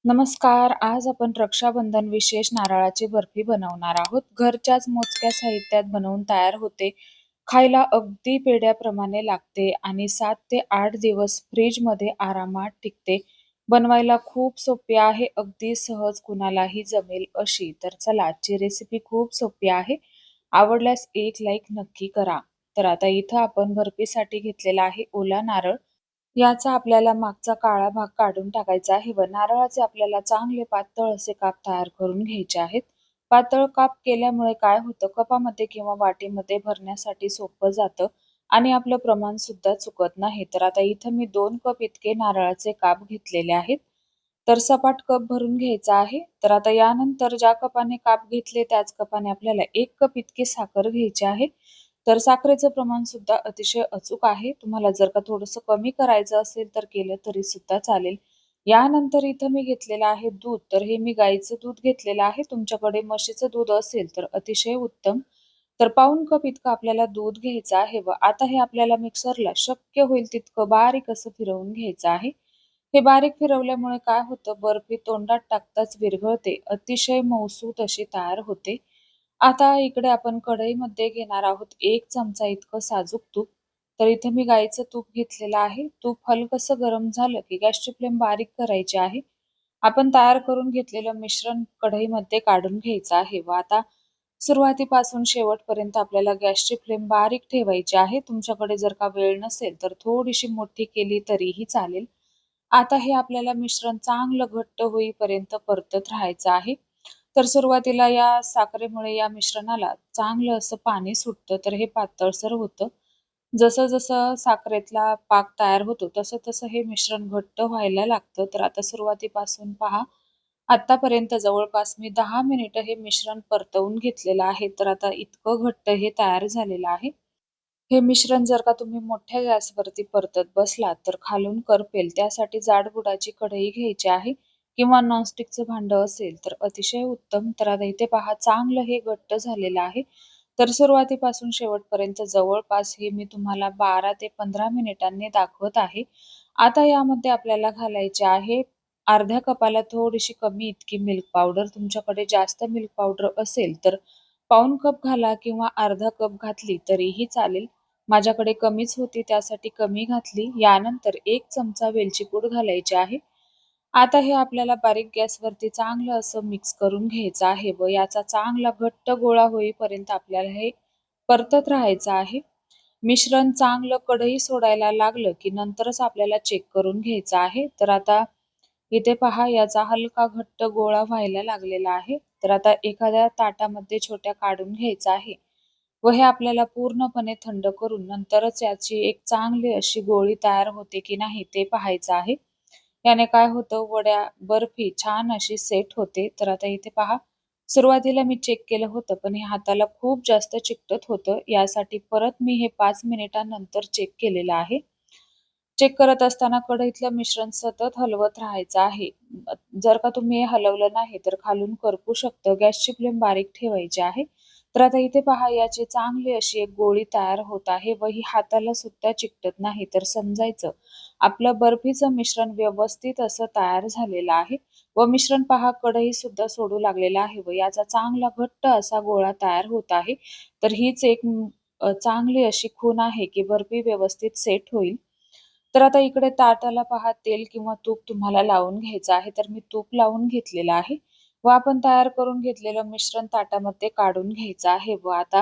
नमस्कार. आज आपण रक्षाबंधन विशेष नारळाची बर्फी बनवणार आहोत. घरच्याच मोजक्या साहित्यात बनवून तयार होते. खायला अगदी पेढ्याप्रमाणे लागते आणि 7 ते 8 दिवस फ्रीजमध्ये आरामात टिकते. बनवायला खूप सोपी आहे. अगदी सहज कुणालाही जमेल अशी. तर चला आजची रेसिपी खूप सोपी आहे. आवडल्यास एक लाईक नक्की करा. तर आता इथं आपण बर्फीसाठी घेतलेला आहे ओला नारळ. याचा आपल्याला मागचा काळा भाग काढून टाकायचा आहे व नारळाचे आपल्याला चांगले पातळ असे काप तयार करून घ्यायचे आहेत. पातळ काप केल्यामुळे काय होतं, कपामध्ये किंवा वाटीमध्ये भरण्यासाठी सोपं जातं आणि आपलं प्रमाण सुद्धा चुकत नाही. तर आता इथं मी 2 कप इतके नारळाचे काप घेतलेले आहेत. तर सपाट कप भरून घ्यायचा आहे. तर आता यानंतर ज्या कपाने काप घेतले त्याच कपाने आपल्याला 1 कप इतकी साखर घ्यायची आहे. तर साखरेचं प्रमाण सुद्धा अतिशय अचूक आहे. तुम्हाला जर का थोडंसं कमी करायचं असेल तर केलं तरी सुद्धा चालेल. यानंतर इथं मी घेतलेलं आहे दूध. तर हे मी गाईचं दूध घेतलेलं आहे. तुमच्याकडे म्हशीचं दूध असेल तर अतिशय उत्तम. तर पाऊण कप इतकं आपल्याला दूध घ्यायचं आहे व आता हे आपल्याला मिक्सरला शक्य होईल तितकं बारीक असं फिरवून घ्यायचं आहे. हे बारीक फिरवल्यामुळे काय होतं, बर्फी तोंडात टाकताच विरघळते. अतिशय मऊसूत अशी तयार होते. आता इकडे आपण कढईमध्ये घेणार आहोत 1 चमचा इतकं साजूक तूप. तर इथे मी गाईचं तूप घेतलेलं आहे. तूप हलकसं गरम झालं की गॅसची फ्लेम बारीक करायची आहे. आपण तयार करून घेतलेलं मिश्रण कढईमध्ये काढून घ्यायचं आहे व आता सुरुवातीपासून शेवटपर्यंत आपल्याला गॅसची फ्लेम बारीक ठेवायची आहे. तुमच्याकडे जर का वेळ नसेल तर थोडीशी मोठी केली तरीही चालेल. आता हे आपल्याला मिश्रण चांगलं घट्ट होईपर्यंत परतत राहायचं आहे. तर सुरुवातीला या साखरेमुळे या मिश्रणाला चांगलं असं पाणी सुटतं, तर हे पातळसर होतं. जसं-जसं साखरेतला पाक तयार होतो, तसं-तसं हे मिश्रण घट्ट व्हायला लागतं. तर आता सुरुवातीपासून पहा, आत्तापर्यंत जवळपास मी 10 मिनिटं हे मिश्रण परतवून घेतलेलं आहे. तर आता इतकं घट्ट हे तयार झालेलं आहे. हे मिश्रण जर का तुम्ही मोठ्या गॅसवरती परतत बसलात तर खालून करपेल. त्यासाठी जाड बुडाची कढई घ्यायची आहे किंवा नॉनस्टिकचं भांडं असेल तर अतिशय उत्तम. तर आता इथे पहा चांगलं हे घट्ट झालेलं आहे. तर सुरुवातीपासून शेवटपर्यंत जवळपास हे मी तुम्हाला 12 ते 15 मिनिटांनी दाखवत आहे. आता यामध्ये आपल्याला घालायचे आहे अर्ध्या कपाला थोडीशी कमी इतकी मिल्क पावडर. तुमच्याकडे जास्त मिल्क पावडर असेल तर पाऊण कप घाला किंवा अर्धा कप घातली तरीही चालेल. माझ्याकडे कमीच होती त्यासाठी कमी घातली. यानंतर 1 चमचा वेलची पूड घालायची आहे. आता हे आपल्याला बारीक गॅसवरती चांगलं असं मिक्स करून घ्यायचं आहे व याचा चांगला घट्ट गोळा होईपर्यंत आपल्याला हे परतत राहायचं आहे. मिश्रण चांगलं कढई सोडायला लागलं की नंतरच आपल्याला चेक करून घ्यायचं आहे. तर आता इथे पहा याचा हलका घट्ट गोळा व्हायला लागलेला आहे. तर आता एखाद्या ताटामध्ये छोट्या काढून घ्यायचं आहे व हे आपल्याला पूर्णपणे थंड करून नंतरच याची एक चांगली अशी गोळी तयार होते की नाही ते पाहायचं आहे. याने काय होतं, बर्फी छान अशी सेट होते. तर आता इथे पहा, सुरुवातीला मी चेक केलं होतं पण हे हाताला खूप जास्त चिकटत होतं. यासाठी परत मी हे 5 मिनिटांनंतर चेक केलेलं आहे. चेक करत असताना कढईतलं मिश्रण सतत हलवत राहायचं आहे. जर का तुम्ही हे हलवलं नाही तर खालून करपू शकतं. गॅसची फ्लेम बारीक ठेवायची आहे. तर आता इथे पहा याची चांगली अशी एक गोळी तयार होत आहे व ही हाताला सुद्धा चिकटत नाही. तर समजायचं आपलं बर्फीचं मिश्रण व्यवस्थित असं तयार झालेलं आहे व मिश्रण पहा कढई सुद्धा सोडू लागलेलं आहे व याचा चांगला घट्ट असा गोळा तयार होत आहे. तर हीच एक चांगली अशी खूण आहे की बर्फी व्यवस्थित सेट होईल. तर आता इकडे ताटाला पहा तेल किंवा तूप तुम्हाला लावून घ्यायचं आहे. तर मी तूप लावून घेतलेलं आहे व आपण तयार करून घेतलेलं मिश्रण ताटामध्ये काढून घ्यायचं आहे व आता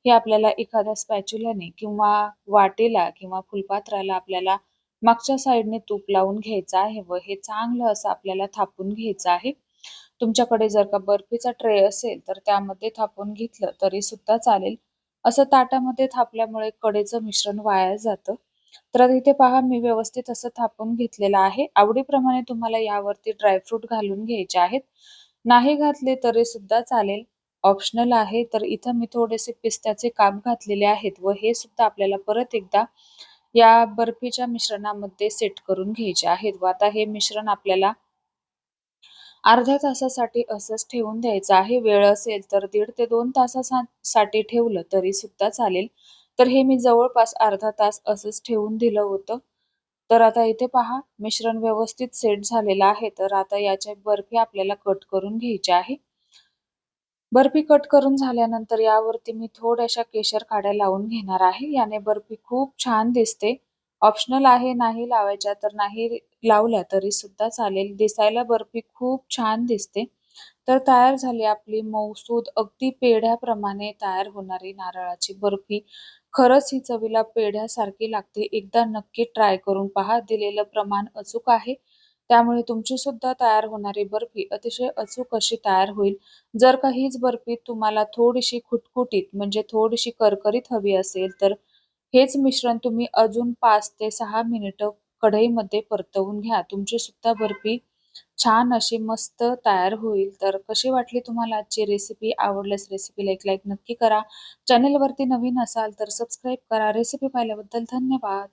हे आपल्याला एखाद्या स्पॅच्युलाने किंवा वाटीला किंवा फुलपात्राला आपल्याला मागच्या साईडने तूप लावून घ्यायचं आहे व हे चांगलं असं आपल्याला थापून घ्यायचं आहे. तुमच्याकडे जर का बर्फीचा ट्रे असेल तर त्यामध्ये थापून घेतलं तरी सुद्धा चालेल. असं ताटामध्ये थापल्यामुळे कडेचं मिश्रण वाया जातं. तर आता इथे पहा मी व्यवस्थित असं थापून घेतलेलं आहे. आवडीप्रमाणे तुम्हाला यावरती ड्रायफ्रूट घालून घ्यायचे आहेत. नाही घातले तरी सुद्धा चालेल. ऑप्शनल आहे. तर इथं मी थोडेसे पिस्त्याचे काप घातलेले आहेत व हे सुद्धा आपल्याला परत एकदा या बर्फीच्या मिश्रणामध्ये सेट करून घ्यायचे आहेत व आता हे मिश्रण आपल्याला अर्ध्या तासासाठी असंच ठेवून द्यायचं आहे. वेळ असेल तर 1.5 ते 2 तासासाठी ठेवलं तरी सुद्धा चालेल. तर हे मी जवळपास अर्धा तास असंच ठेवून दिलं होतं. तर आता इथे पहा मिश्रण व्यवस्थित सेट झालेलं आहे. तर आता याच्या बर्फी आपल्याला कट करून घ्यायची आहे. बर्फी कट करून झाल्यानंतर यावरती मी थोड्याशा केशर काड्या लावून घेणार आहे. याने बर्फी खूप छान दिसते. ऑप्शनल आहे, नाही लावायच्या तर नाही लावल्या तरी सुद्धा चालेल. दिसायला बर्फी खूप छान दिसते. तर तयार झाली आपली मऊसूद अगदी पेढ्याप्रमाणे तयार होणारी नारळाची बर्फी. खरंच ही चवीला पेढ्यासारखी लागते. एकदा नक्की ट्राय करून पहा. दिलेलं प्रमाण अचूक आहे. त्यामुळे तुमची सुद्धा तयार होणारी बर्फी अतिशय अचूक अशी तयार होईल. जर का हीच बर्फी तुम्हाला थोडीशी खुटखुटीत म्हणजे थोडीशी करकरीत हवी असेल, तर हेच मिश्रण तुम्ही अजून 5 ते 6 मिनिटं कढईमध्ये परतवून घ्या. तुमची सुद्धा बर्फी छान अशी मस्त तयार होईल. तर कशी वाटली तुम्हाला आजची रेसिपी? आवडल्यास रेसिपीला एक लाईक नक्की करा. चॅनलवरती नवीन असाल तर सबस्क्राईब करा. रेसिपी पाहिल्याबद्दल धन्यवाद.